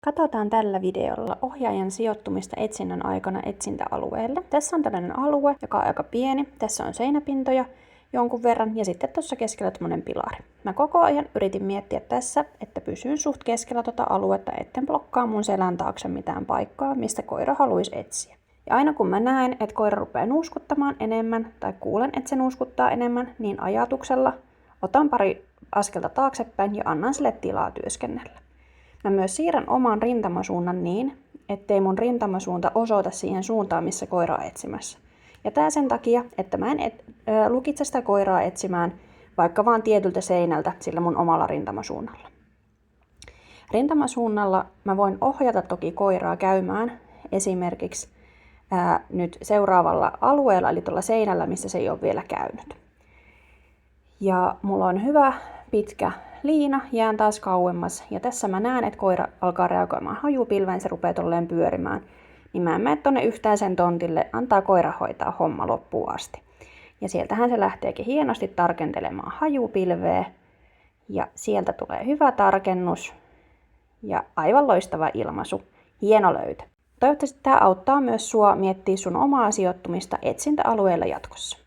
Katsotaan tällä videolla ohjaajan sijoittumista etsinnän aikana etsintäalueelle. Tässä on tällainen alue, joka on aika pieni. Tässä on seinäpintoja jonkun verran ja sitten tuossa keskellä tämmöinen pilari. Mä koko ajan yritin miettiä tässä, että pysyn suht keskellä tuota aluetta, etten blokkaa mun selän taakse mitään paikkaa, mistä koira haluaisi etsiä. Ja aina kun mä näen, että koira rupeaa nuuskuttamaan enemmän tai kuulen, että se nuuskuttaa enemmän, niin ajatuksella otan pari askelta taaksepäin ja annan sille tilaa työskennellä. Mä myös siirrän oman rintamasuunnan niin, ettei mun rintamasuunta osoita siihen suuntaan, missä koira on etsimässä. Ja tää sen takia, että mä en lukitse sitä koiraa etsimään vaikka vaan tietyltä seinältä sillä mun omalla rintamasuunnalla. Rintamasuunnalla mä voin ohjata toki koiraa käymään esimerkiksi nyt seuraavalla alueella, eli tuolla seinällä, missä se ei ole vielä käynyt. Ja mulla on hyvä pitkä liina, jään taas kauemmas, ja tässä mä näen, että koira alkaa reagoimaan hajupilveen, se rupeaa tolleen pyörimään. Niin mä en mene tonne yhtään sen tontille, antaa koira hoitaa homma loppuun asti. Ja sieltähän se lähteekin hienosti tarkentelemaan hajupilveä, ja sieltä tulee hyvä tarkennus, ja aivan loistava ilmaisu. Hieno löytö. Toivottavasti tämä auttaa myös sua miettiä sun omaa sijoittumista etsintäalueella jatkossa.